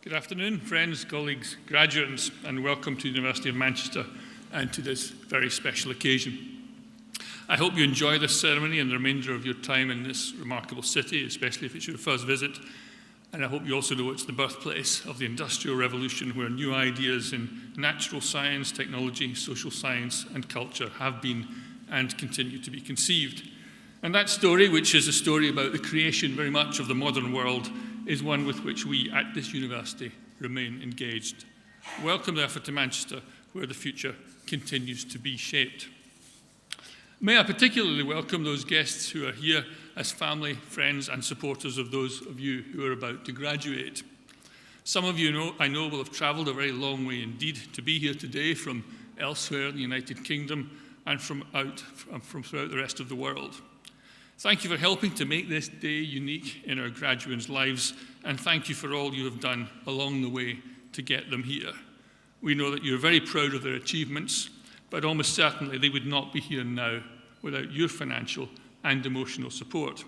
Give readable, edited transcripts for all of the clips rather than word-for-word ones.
Good afternoon, friends, colleagues, graduates, and welcome to the University of Manchester and to this very special occasion. I hope you enjoy this ceremony and the remainder of your time in this remarkable city, especially if it's your first visit. And I hope you also know it's the birthplace of the Industrial Revolution, where new ideas in natural science, technology, social science, and culture have been and continue to be conceived. And that story, which is a story about the creation very much of the modern world, is one with which we at this university remain engaged. Welcome, therefore, to Manchester, where the future continues to be shaped. May I particularly welcome those guests who are here as family, friends, and supporters of those of you who are about to graduate. Some of you I know will have travelled a very long way indeed to be here today from elsewhere in the United Kingdom and from throughout the rest of the world. Thank you for helping to make this day unique in our graduates' lives, and thank you for all you have done along the way to get them here. We know that you're very proud of their achievements, but almost certainly they would not be here now without your financial and emotional support.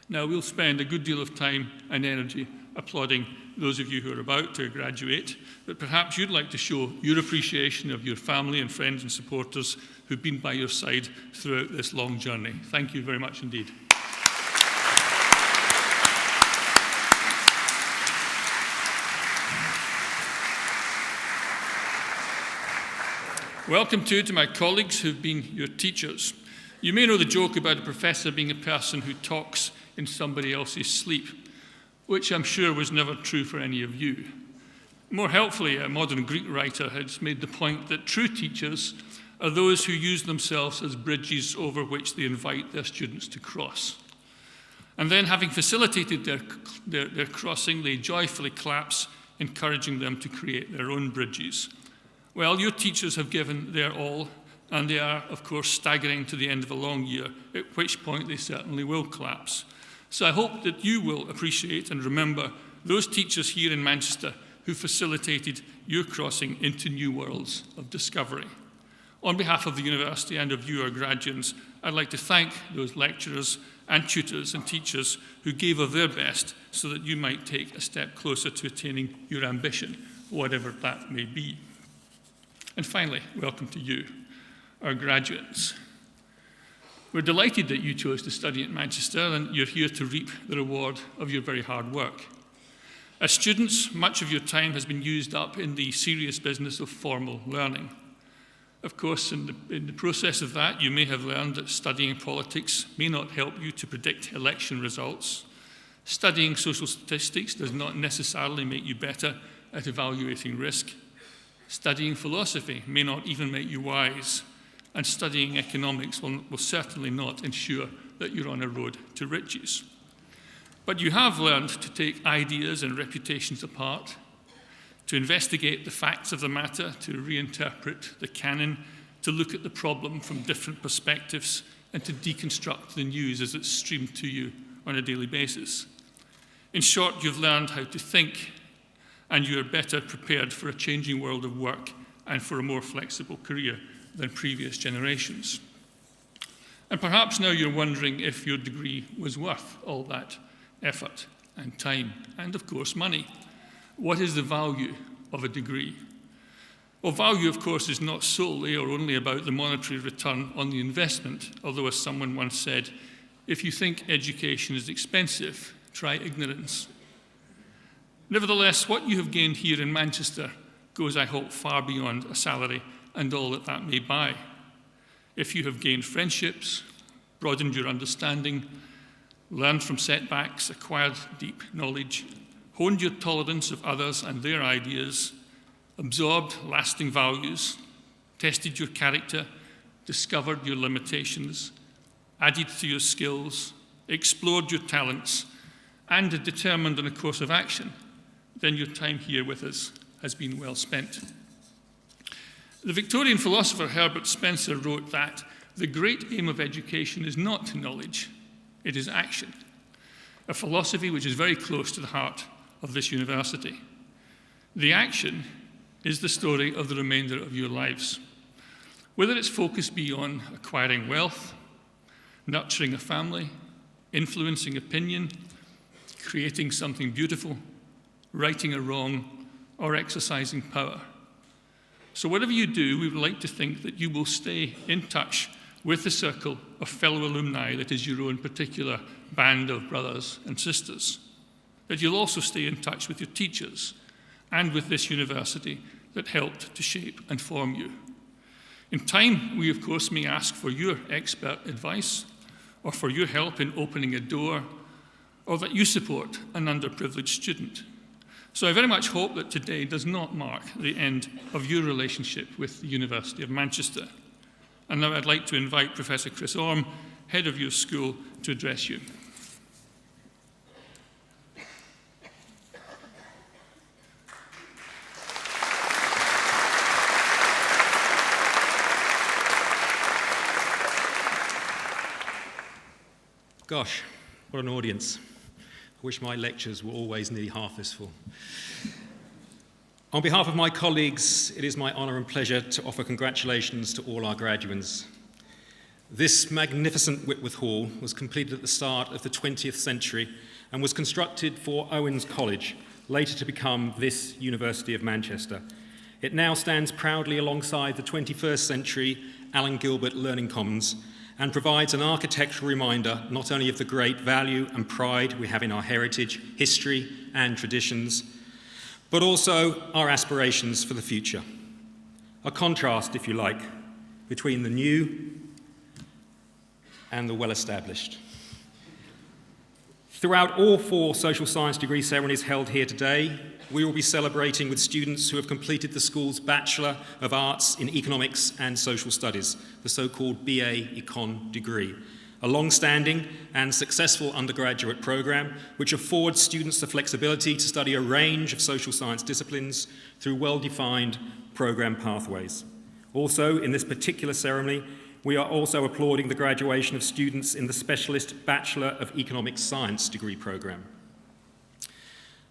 Now, we'll spend a good deal of time and energy applauding those of you who are about to graduate, but perhaps you'd like to show your appreciation of your family and friends and supporters who've been by your side throughout this long journey. Thank you very much indeed. Welcome too to my colleagues who've been your teachers. You may know the joke about a professor being a person who talks in somebody else's sleep, which I'm sure was never true for any of you. More helpfully, a modern Greek writer has made the point that true teachers are those who use themselves as bridges over which they invite their students to cross. And then, having facilitated their crossing, they joyfully collapse, encouraging them to create their own bridges. Well, your teachers have given their all, and they are, of course, staggering to the end of a long year, at which point they certainly will collapse. So I hope that you will appreciate and remember those teachers here in Manchester who facilitated your crossing into new worlds of discovery. On behalf of the university and of you, our graduates, I'd like to thank those lecturers and tutors and teachers who gave of their best so that you might take a step closer to attaining your ambition, whatever that may be. And finally, welcome to you, our graduates. We're delighted that you chose to study at Manchester and you're here to reap the reward of your very hard work. As students, much of your time has been used up in the serious business of formal learning. Of course, in the process of that, you may have learned that studying politics may not help you to predict election results. Studying social statistics does not necessarily make you better at evaluating risk. Studying philosophy may not even make you wise. And studying economics will certainly not ensure that you're on a road to riches. But you have learned to take ideas and reputations apart, to investigate the facts of the matter, to reinterpret the canon, to look at the problem from different perspectives, and to deconstruct the news as it's streamed to you on a daily basis. In short, you've learned how to think, and you are better prepared for a changing world of work and for a more flexible career than previous generations. And perhaps now you're wondering if your degree was worth all that effort and time and, of course, money. What is the value of a degree? Well, value, of course, is not solely or only about the monetary return on the investment, although, as someone once said, if you think education is expensive, try ignorance. Nevertheless, what you have gained here in Manchester goes, I hope, far beyond a salary and all that that may buy. If you have gained friendships, broadened your understanding, learned from setbacks, acquired deep knowledge, honed your tolerance of others and their ideas, absorbed lasting values, tested your character, discovered your limitations, added to your skills, explored your talents, and determined on a course of action, then your time here with us has been well spent. The Victorian philosopher Herbert Spencer wrote that the great aim of education is not knowledge, it is action, a philosophy which is very close to the heart of this university. The action is the story of the remainder of your lives. Whether its focus be on acquiring wealth, nurturing a family, influencing opinion, creating something beautiful, righting a wrong, or exercising power. So whatever you do, we would like to think that you will stay in touch with the circle of fellow alumni that is your own particular band of brothers and sisters. That you'll also stay in touch with your teachers and with this university that helped to shape and form you. In time, we of course may ask for your expert advice or for your help in opening a door, or that you support an underprivileged student. So I very much hope that today does not mark the end of your relationship with the University of Manchester. And now I'd like to invite Professor Chris Orme, head of your school, to address you. Gosh, what an audience. I wish my lectures were always nearly half this full. On behalf of my colleagues, it is my honour and pleasure to offer congratulations to all our graduates. This magnificent Whitworth Hall was completed at the start of the 20th century and was constructed for Owens College, later to become this University of Manchester. It now stands proudly alongside the 21st century Alan Gilbert Learning Commons and provides an architectural reminder not only of the great value and pride we have in our heritage, history, and traditions, but also our aspirations for the future. A contrast, if you like, between the new and the well-established. Throughout all 4 social science degree ceremonies held here today, we will be celebrating with students who have completed the school's Bachelor of Arts in Economics and Social Studies, the so-called BA Econ degree, a long-standing and successful undergraduate program which affords students the flexibility to study a range of social science disciplines through well-defined program pathways. Also, in this particular ceremony, we are also applauding the graduation of students in the Specialist Bachelor of Economic Science degree program.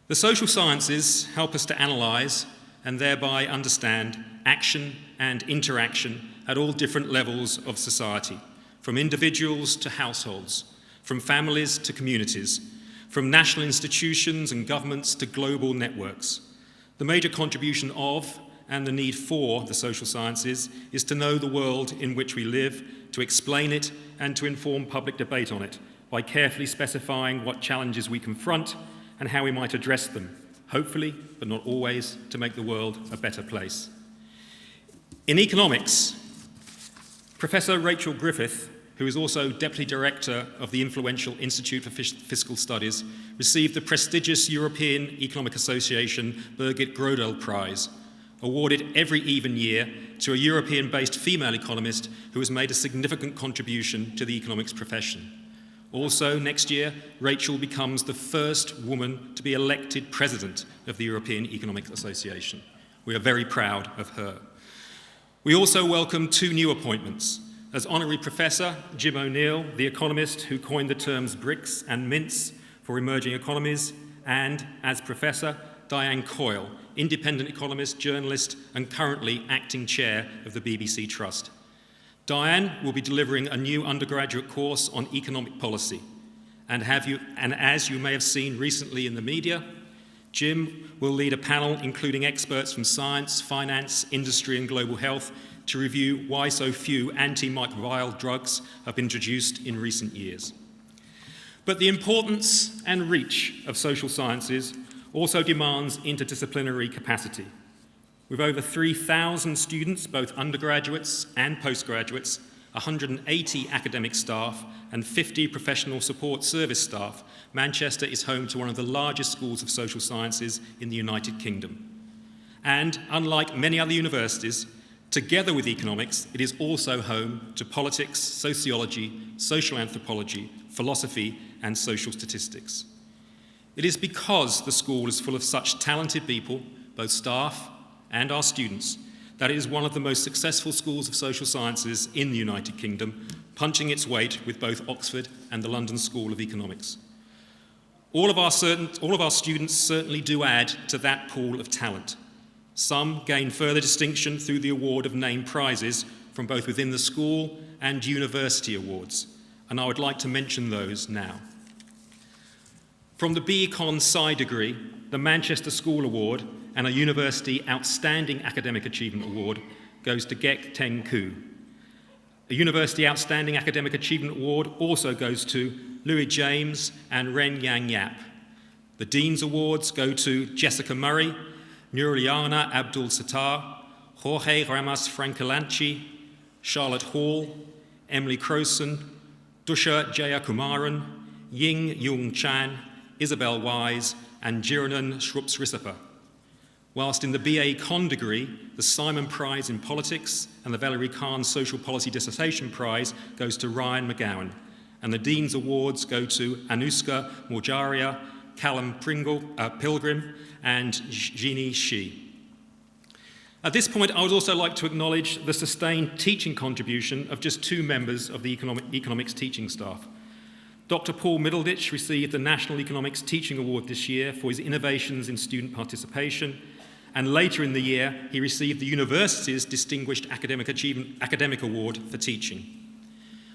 The social sciences help us to analyse and thereby understand action and interaction at all different levels of society, from individuals to households, from families to communities, from national institutions and governments to global networks. The major contribution of and the need for the social sciences is to know the world in which we live, to explain it and to inform public debate on it by carefully specifying what challenges we confront and how we might address them, hopefully, but not always, to make the world a better place. In economics, Professor Rachel Griffith, who is also Deputy Director of the influential Institute for Fiscal Studies, received the prestigious European Economic Association Birgit Grodel Prize, awarded every even year to a European-based female economist who has made a significant contribution to the economics profession. Also, next year, Rachel becomes the first woman to be elected president of the European Economic Association. We are very proud of her. We also welcome 2 new appointments. As Honorary Professor, Jim O'Neill, the economist who coined the terms BRICS and MINTS for emerging economies, and as Professor, Diane Coyle, independent economist, journalist, and currently acting chair of the BBC Trust. Diane will be delivering a new undergraduate course on economic policy. And as you may have seen recently in the media, Jim will lead a panel including experts from science, finance, industry, and global health to review why so few antimicrobial drugs have been introduced in recent years. But the importance and reach of social sciences also demands interdisciplinary capacity. With over 3,000 students, both undergraduates and postgraduates, 180 academic staff, and 50 professional support service staff, Manchester is home to one of the largest schools of social sciences in the United Kingdom. And unlike many other universities, together with economics, it is also home to politics, sociology, social anthropology, philosophy, and social statistics. It is because the school is full of such talented people, both staff and our students, that it is one of the most successful schools of social sciences in the United Kingdom, punching its weight with both Oxford and the London School of Economics. All of our students certainly do add to that pool of talent. Some gain further distinction through the award of named prizes from both within the school and university awards, and I would like to mention those now. From the BEcon Sci degree, the Manchester School Award and a University Outstanding Academic Achievement Award goes to Gek Teng Koo. A University Outstanding Academic Achievement Award also goes to Louis James and Ren Yang Yap. The Dean's Awards go to Jessica Murray, Nurliana Abdul Sattar, Jorge Ramos Francolanchi, Charlotte Hall, Emily Crowson, Dusha Jayakumaran, Ying Yung Chan, Isabel Wise, and Jiranan Shrups-Risapa. Whilst in the BA Econ degree, the Simon Prize in Politics and the Valerie Kahn Social Policy Dissertation Prize goes to Ryan McGowan, and the Dean's Awards go to Anuska Morjaria, Callum Pilgrim, and Jeannie Shi. At this point, I would also like to acknowledge the sustained teaching contribution of just two members of the economics teaching staff. Dr. Paul Middleditch received the National Economics Teaching Award this year for his innovations in student participation, and later in the year, he received the university's Distinguished Academic Award for teaching.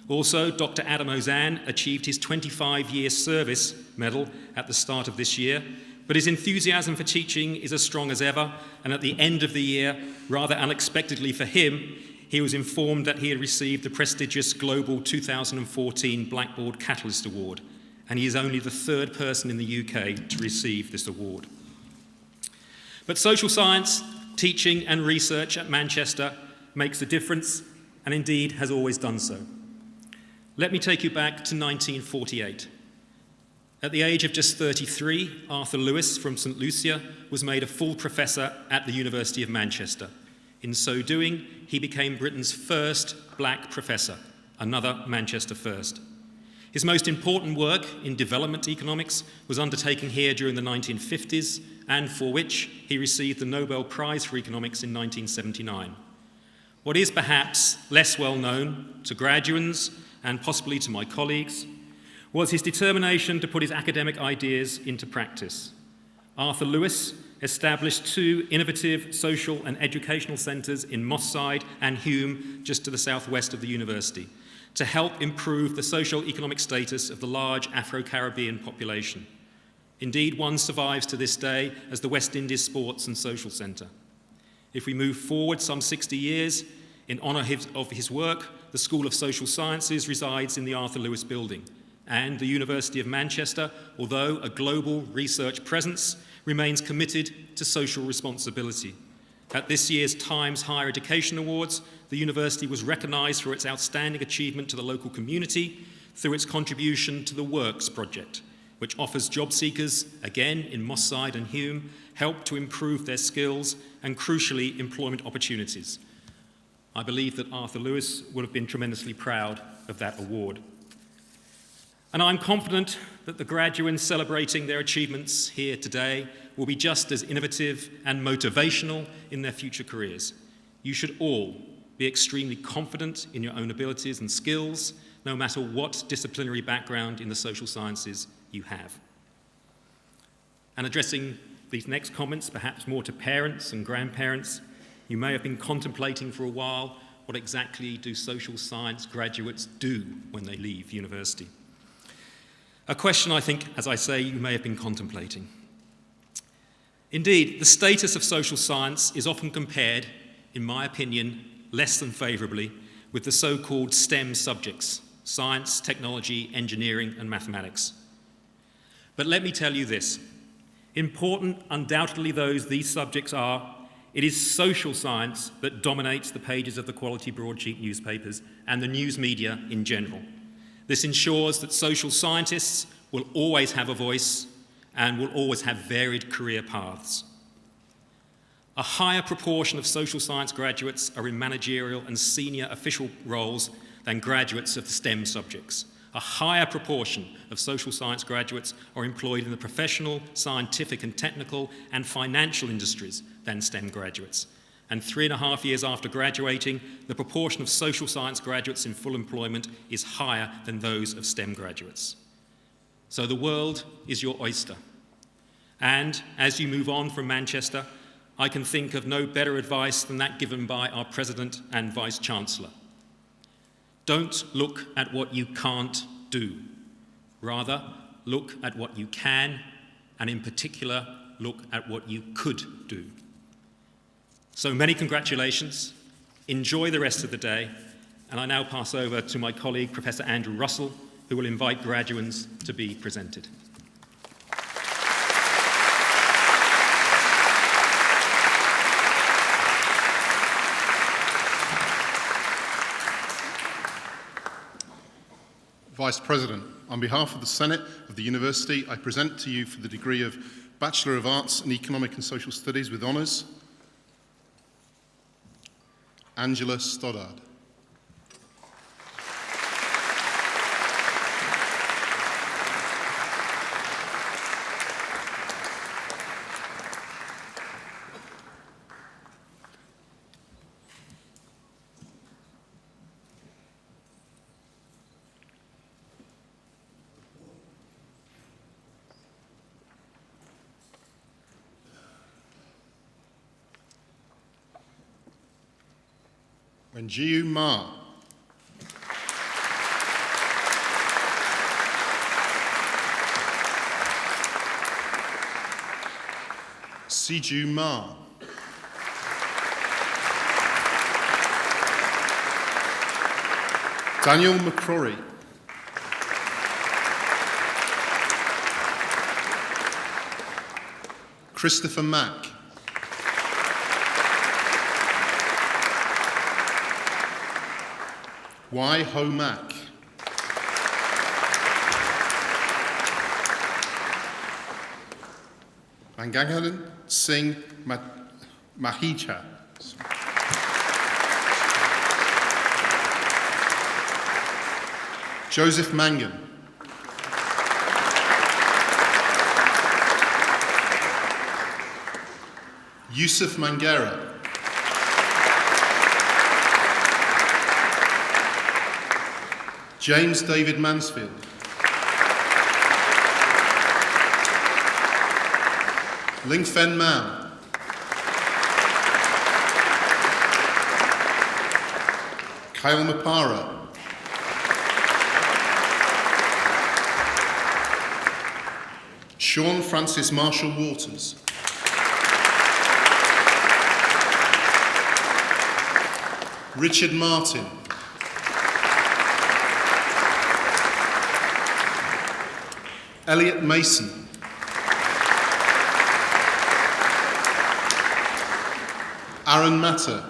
Also, Dr. Adam Ozan achieved his 25-year service medal at the start of this year, but his enthusiasm for teaching is as strong as ever, and at the end of the year, rather unexpectedly for him, he was informed that he had received the prestigious Global 2014 Blackboard Catalyst Award, and he is only the third person in the UK to receive this award. But social science, teaching and research at Manchester makes a difference, and indeed has always done so. Let me take you back to 1948. At the age of just 33, Arthur Lewis from St Lucia was made a full professor at the University of Manchester. In so doing, he became Britain's first black professor, another Manchester first. His most important work in development economics was undertaken here during the 1950s, and for which he received the Nobel Prize for Economics in 1979. What is perhaps less well known to graduates and possibly to my colleagues was his determination to put his academic ideas into practice. Arthur Lewis established two innovative social and educational centres in Moss Side and Hume, just to the southwest of the university, to help improve the socio-economic status of the large Afro-Caribbean population. Indeed, one survives to this day as the West Indies Sports and Social Centre. If we move forward some 60 years, in honour of his work, the School of Social Sciences resides in the Arthur Lewis Building, and the University of Manchester, although a global research presence, remains committed to social responsibility. At this year's Times Higher Education Awards, the university was recognised for its outstanding achievement to the local community through its contribution to the Works project, which offers job seekers, again in Moss Side and Hume, help to improve their skills and, crucially, employment opportunities. I believe that Arthur Lewis would have been tremendously proud of that award. And I'm confident that the graduates celebrating their achievements here today will be just as innovative and motivational in their future careers. You should all be extremely confident in your own abilities and skills, no matter what disciplinary background in the social sciences you have. And addressing these next comments, perhaps more to parents and grandparents, you may have been contemplating for a while what exactly do social science graduates do when they leave university. A question I think, as I say, you may have been contemplating. Indeed, the status of social science is often compared, in my opinion, less than favourably with the so-called STEM subjects: science, technology, engineering, and mathematics. But let me tell you this. Important, undoubtedly, these subjects are, it is social science that dominates the pages of the quality broadsheet newspapers and the news media in general. This ensures that social scientists will always have a voice and will always have varied career paths. A higher proportion of social science graduates are in managerial and senior official roles than graduates of the STEM subjects. A higher proportion of social science graduates are employed in the professional, scientific and technical and financial industries than STEM graduates. And 3.5 years after graduating, the proportion of social science graduates in full employment is higher than those of STEM graduates. So the world is your oyster. And as you move on from Manchester, I can think of no better advice than that given by our President and Vice-Chancellor. Don't look at what you can't do. Rather, look at what you can, and in particular, look at what you could do. So many congratulations. Enjoy the rest of the day. And I now pass over to my colleague, Professor Andrew Russell, who will invite graduands to be presented. Vice President, on behalf of the Senate of the University, I present to you for the degree of Bachelor of Arts in Economic and Social Studies with honours, Angela Stoddard. Wenjiu Ma. Siju Ma. Daniel McCrory. Christopher Mack. Y. Ho Mack. Mangangalan Singh Mahija. Joseph Mangan. Yusuf Mangera. James David Mansfield. Ling Fen Mao. Kyle Mapara. Sean Francis Marshall Waters. Richard Martin. Elliot Mason. Aaron Matter.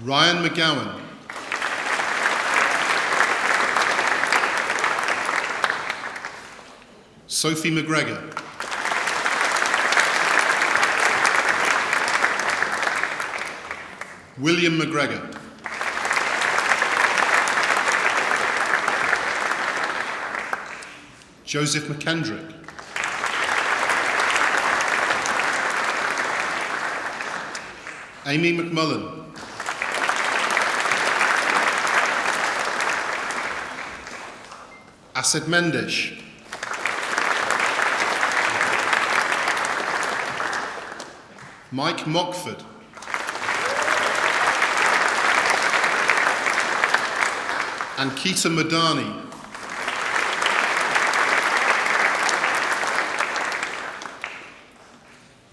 Ryan McGowan. Sophie McGregor. William McGregor. Joseph McKendrick. Amy McMullen. Asad Mendes. Mike Mockford. Ankita Madani.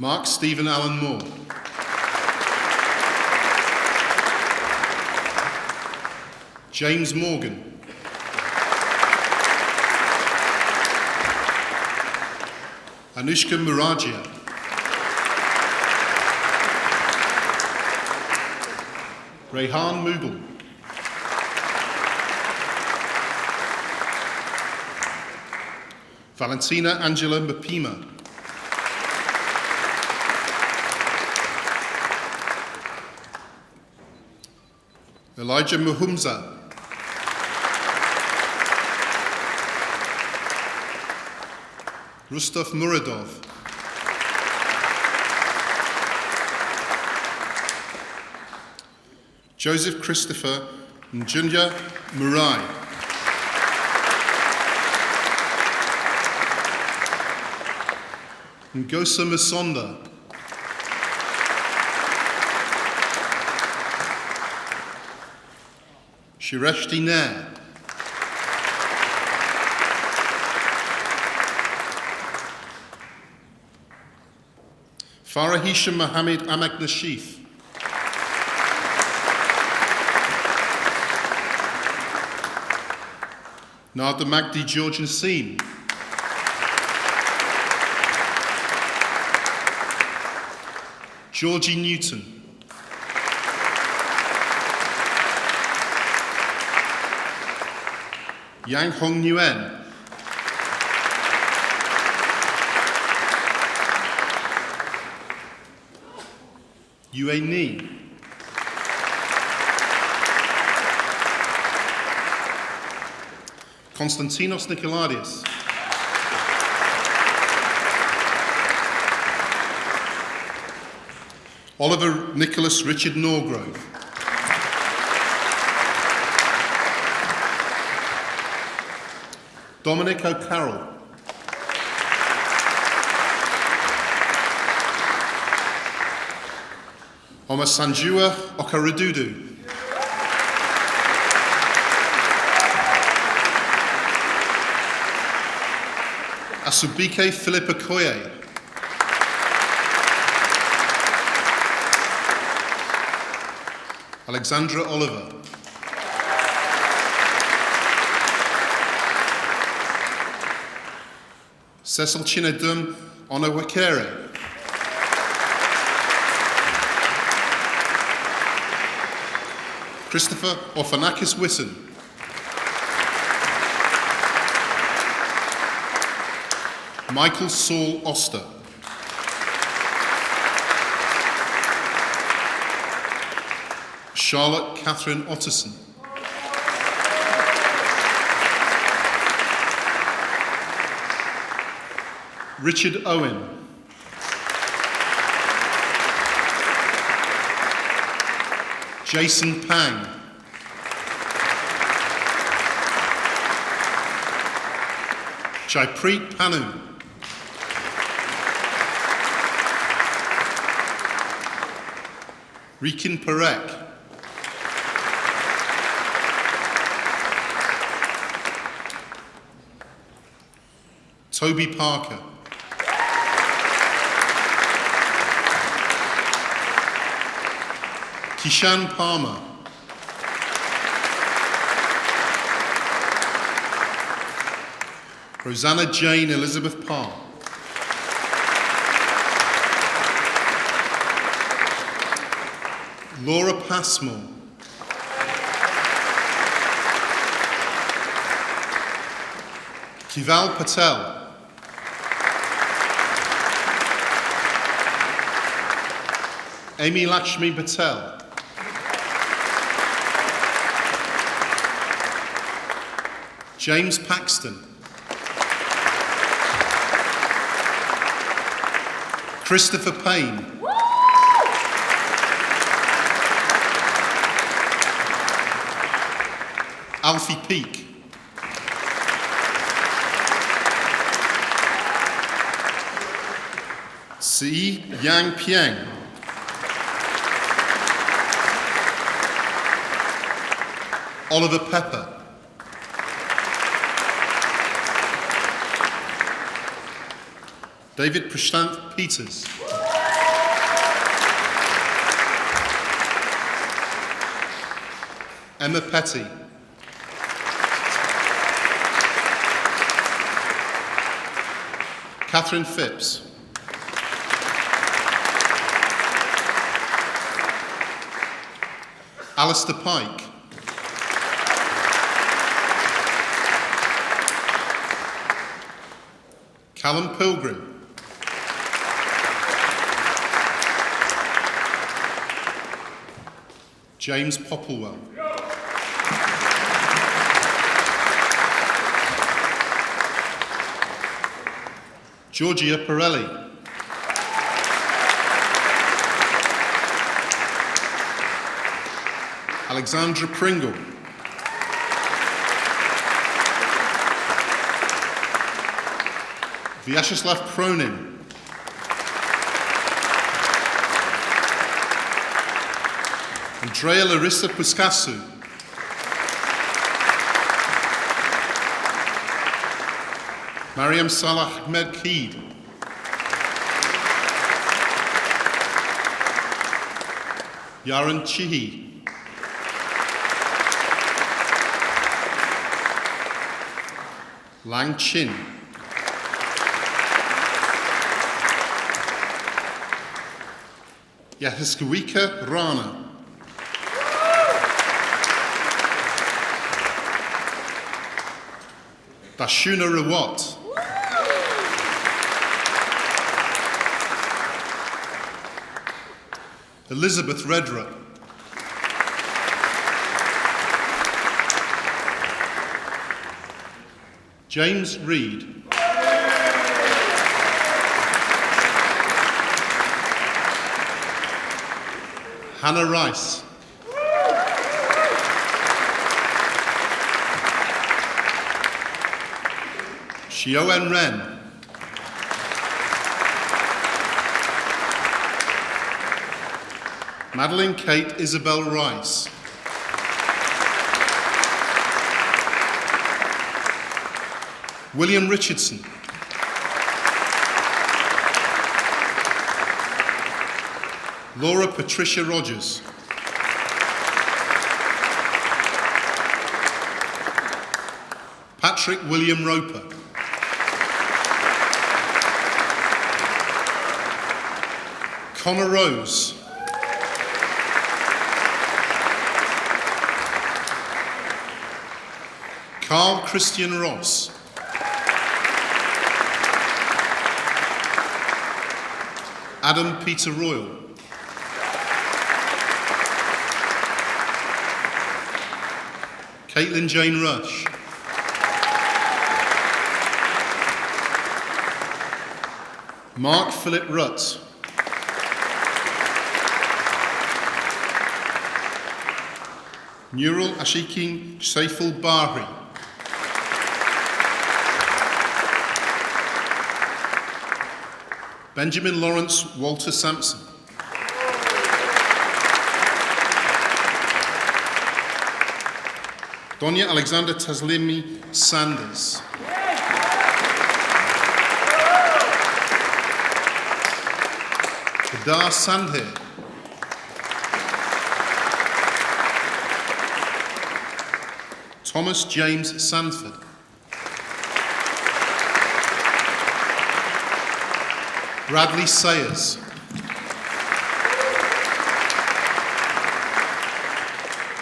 Mark Stephen Allen Moore. James Morgan. Anushka Murajia. Rehan Mughal. Valentina Angela Mapima. Elijah Muhumza. Rustaf Muradov. Joseph Christopher Njunja Murai. Ngosa Masonda. Shireshti Nair. Farah Hisham Mohammed Amak Nashif. Nada Magdi George Nassim. Georgie Newton. Yang Hong Nguyen. Yue Ni. Konstantinos Nikoladios. Oliver Nicholas Richard Norgrove. Dominic O'Carroll. Omasanjua Okaradudu. Asubike Philip Okoye. Alexandra Oliver. Cecil Chinedum Onawakere. Christopher Orphanakis Witten. Michael Saul Oster. Charlotte Catherine Otterson. Richard Owen. Jason Pang. Jaipreet Panu. Rikin Parek. Toby Parker. Kishan Palmer. Rosanna Jane Elizabeth Parr. Laura Passmore. Kival Patel. Amy Lakshmi Patel. James Paxton. Christopher Payne. Alfie Peake. Si Yang Piang. Oliver Pepper. David Prashant Peters. Emma Petty. Catherine Phipps. Alistair Pike. Callum Pilgrim. James Popplewell. Georgia Pirelli. Alexandra Pringle. Vyacheslav Pronin. Andrea Larissa Puskasu. Mariam Salah Ahmed Keed. Yaron Chihi. Lang Chin. Yahiskawika Rana. Dashuna Rawat. Elizabeth Redra. James Reed. Hannah Rice. Xioen Ren. Madeline Kate Isabel Rice. William Richardson. Laura Patricia Rogers. Patrick William Roper. Connor Rose. Carl Christian Ross. Adam Peter Royal. Caitlin Jane Rush. Mark Philip Rutt. Neural Ashikin Saiful Bahri. Benjamin Lawrence Walter Sampson. Donya Alexander Taslimi Sanders. Kedar Sandhir. Thomas James Sanford. Bradley Sayers.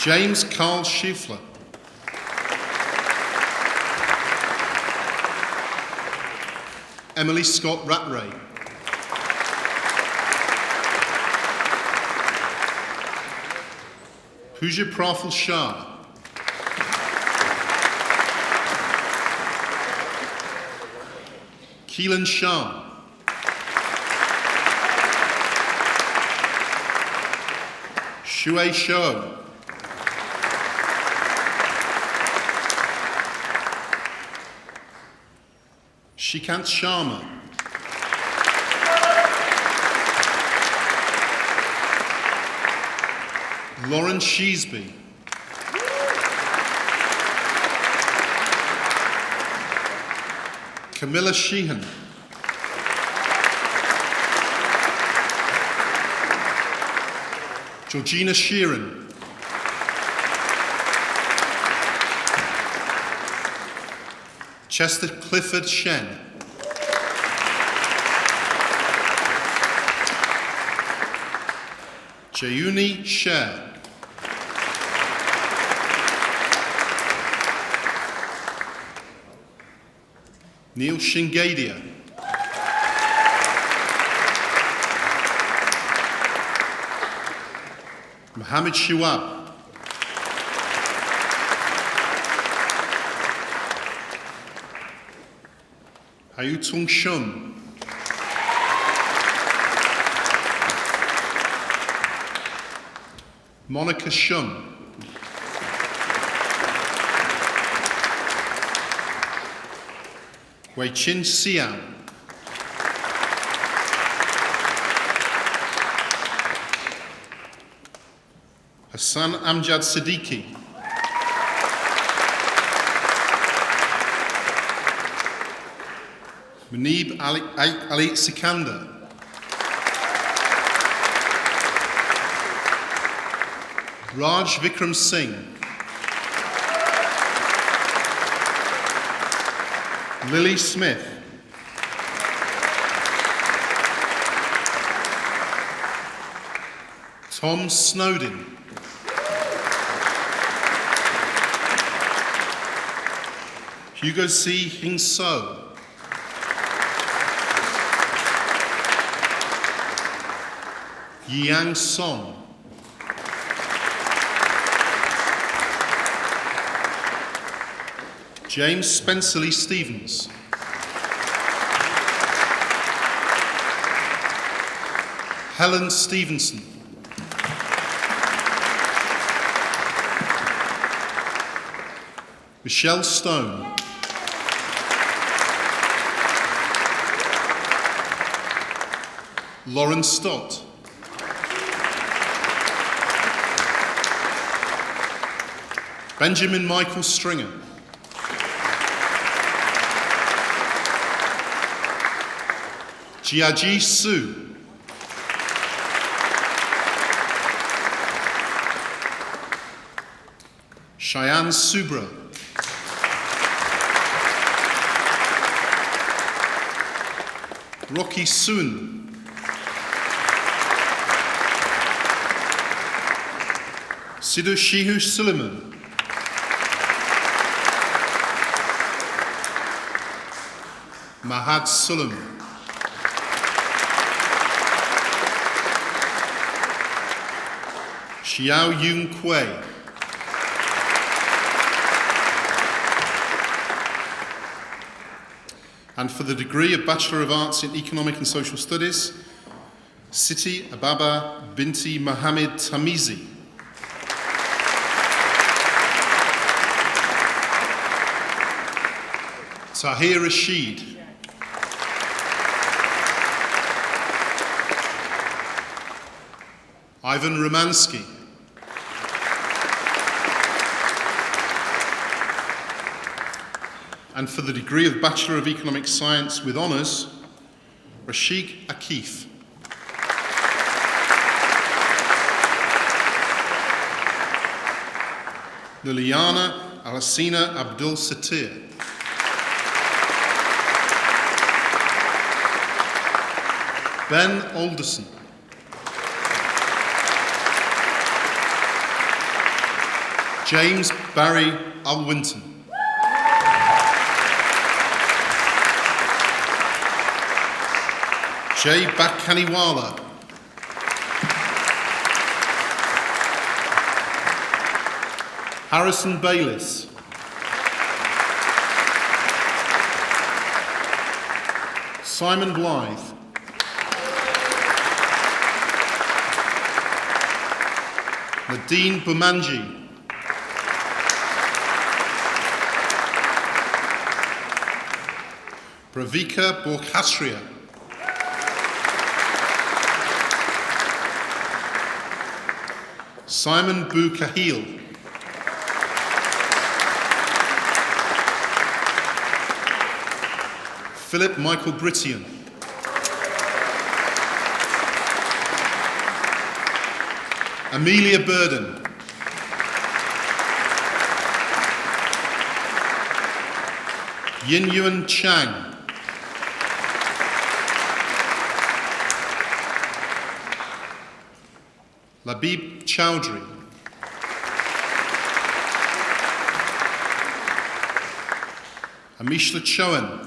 James Carl Schiefler. Emily Scott Rattray. Pooja Praful Shah. Keelan Shah. Shui Shou. Shikant Sharma. Lauren Sheesby. Camilla Sheehan. Georgina Sheeran. Chester Clifford Shen. Jayuni Sher. Neil Shingadia. Mohammed Shiwab. Hayutung Shum. Monica Shum. Wei Chin Siam. Hassan Amjad Siddiqui. Munib Ali Sikandar. Raj Vikram Singh. Lily Smith. Tom Snowden. Hugo C. Hing-so. Yang Song. James Spencer Lee Stevens. Helen Stevenson. Michelle Stone. Lauren Stott. Benjamin Michael Stringer. Jiaji Su. Cheyenne Subra. Rocky Sun. Sidhu Shihu Suleiman. Mahad Sulam. Xiao Yun Kuei. And for the degree of Bachelor of Arts in Economic and Social Studies, Siti Ababa Binti Mohammed Tamizi. Tahir Rashid. Ivan Romansky. And for the degree of Bachelor of Economic Science with Honours, Rashik Akif. Liliana Alasina Abdul Satir. Ben Alderson. James Barry Alwinton. Jay Bakkaniwala. Harrison Bayliss. Simon Blythe. Nadine Bumanji. Pravika Borkhasria. Simon Bukahil. Philip Michael Brittian. Amelia Burden. Yin Yuan Chang. Labib Chowdhury. Amishla Chowan.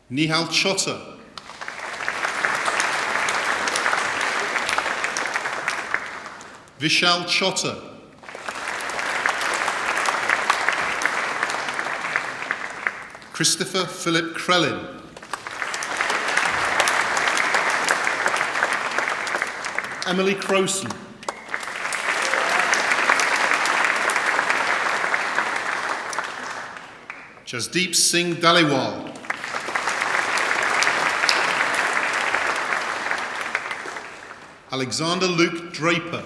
Nihal Chota. Vishal Chota. Christopher Philip Krellin. Emily Crowson. Jasdeep Singh Dhaliwal. Alexander Luke Draper.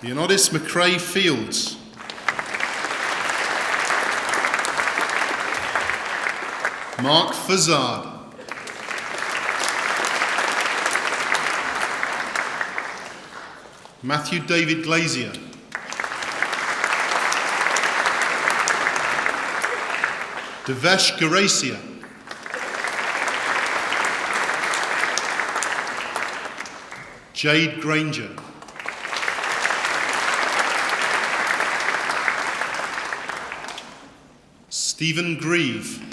Leonidis McRae Fields. Mark Fazard. Matthew David Glazier. Devesh Garacia. Jade Granger. Stephen Grieve.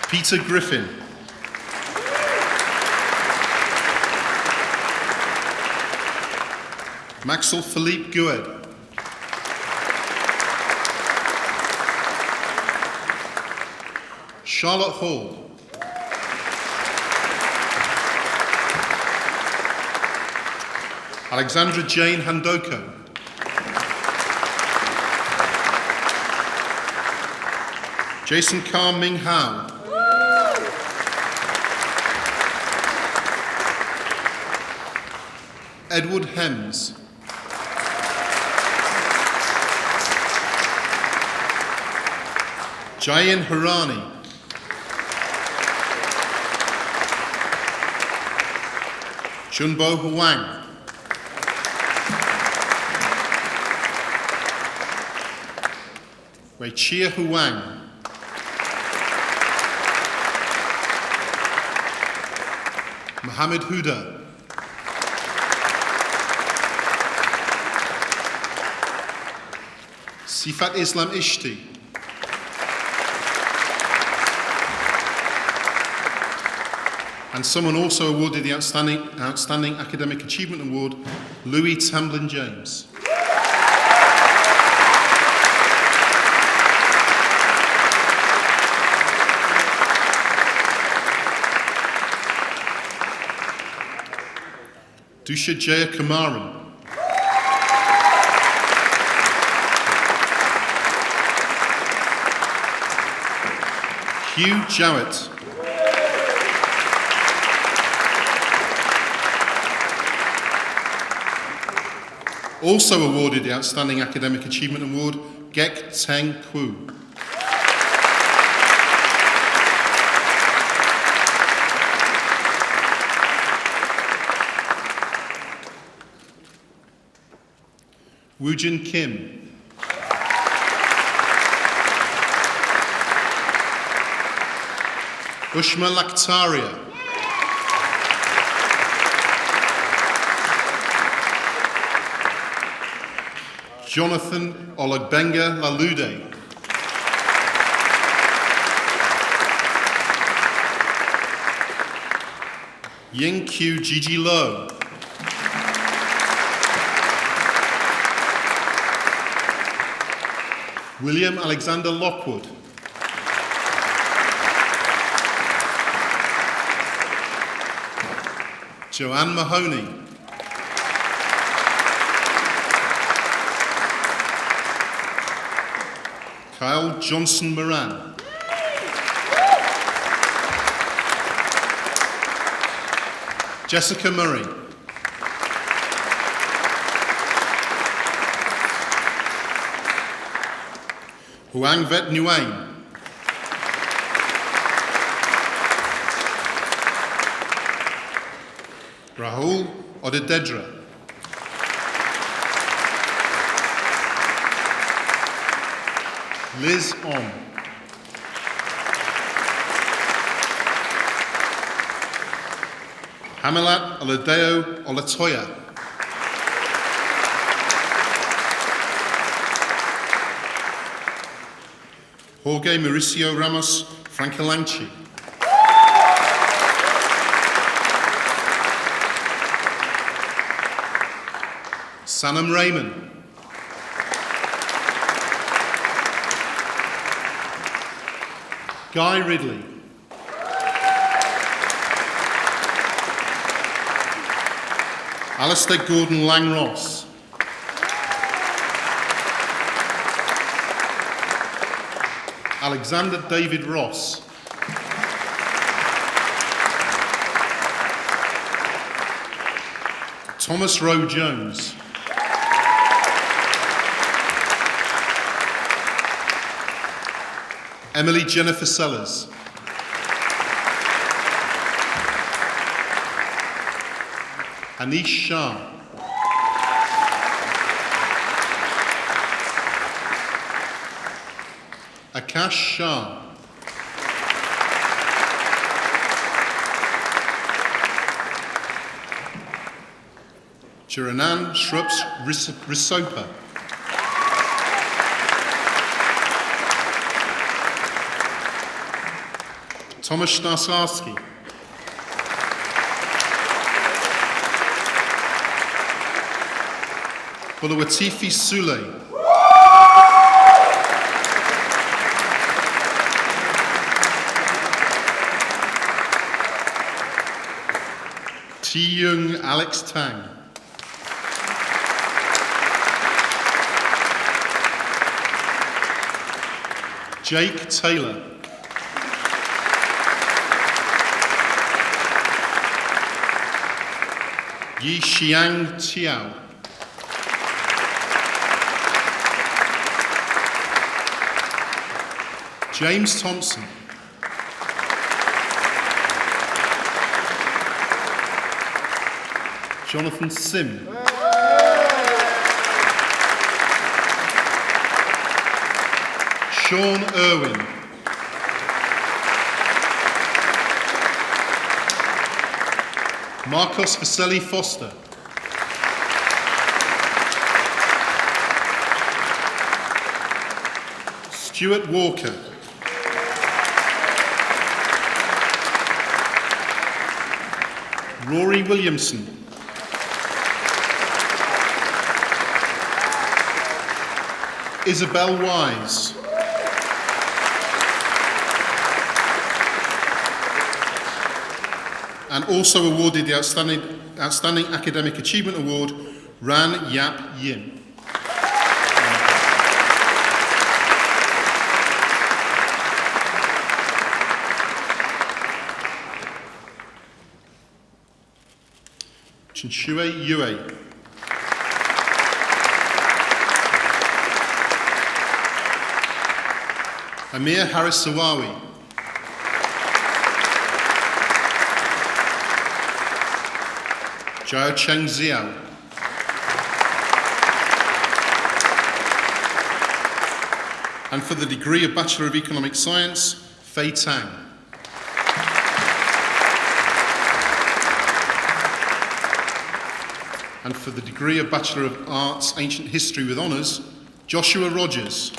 Peter Griffin. Maxwell Philippe Goued. Charlotte Hall. Alexandra Jane Handoko. Jason Carr Ming Hao. Edward Hems. Jayan Harani. Chunbo Huang. Weichia Huang. Mohammed Huda. Sifat Islam Ishti. And someone also awarded the Outstanding Academic Achievement Award, Louis Tamblin James. Dusha Jaya Kumaran. Hugh Jowett. Also awarded the Outstanding Academic Achievement Award, Gek Teng Kwu. Woojin Kim. Ushma Lakhtaria. Jonathan Olagbenga Lalude. Ying Q Gigi Lo. William Alexander Lockwood. Joanne Mahoney. Kyle Johnson Moran. Jessica Murray. Huang Vet Nguyen. Rahul Odededra. Liz Om. Hamilat Oladeo Olatoya. Jorge Mauricio Ramos Francalanchi. Sanam Raymond. Guy Ridley. Alistair Gordon Lang Ross. Alexander David Ross. Thomas Rowe Jones. Emily Jennifer Sellers. Anish Shah. Akash Shah. Chiranan Shrups Risopa. Thomas Starsarski. Bulawatifi Sule. T. Young Alex Tang. Jake Taylor. Yi Xiang Tiao. James Thompson. Jonathan Sim. Sean Irwin. Marcos Vassili Foster. Stuart Walker. Rory Williamson. Isabel Wise. And also awarded the Outstanding Academic Achievement Award, Ran Yap Yin. Chinshui Yue. Amir Harris Sawawi. Zhao Cheng Xiao. And for the degree of Bachelor of Economic Science, Fei Tang. And for the degree of Bachelor of Arts, Ancient History with Honours, Joshua Rogers.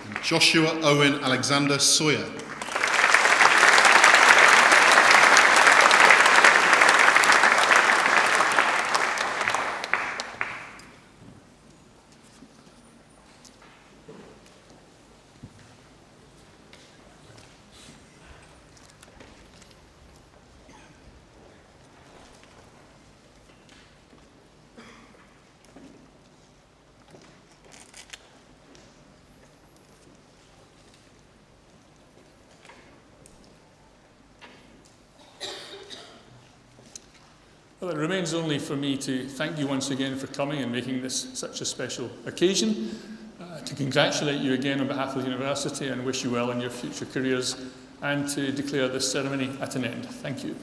And Joshua Owen Alexander Sawyer. Well, it remains only for me to thank you once again for coming and making this such a special occasion, to congratulate you again on behalf of the university and wish you well in your future careers, and to declare this ceremony at an end. Thank you.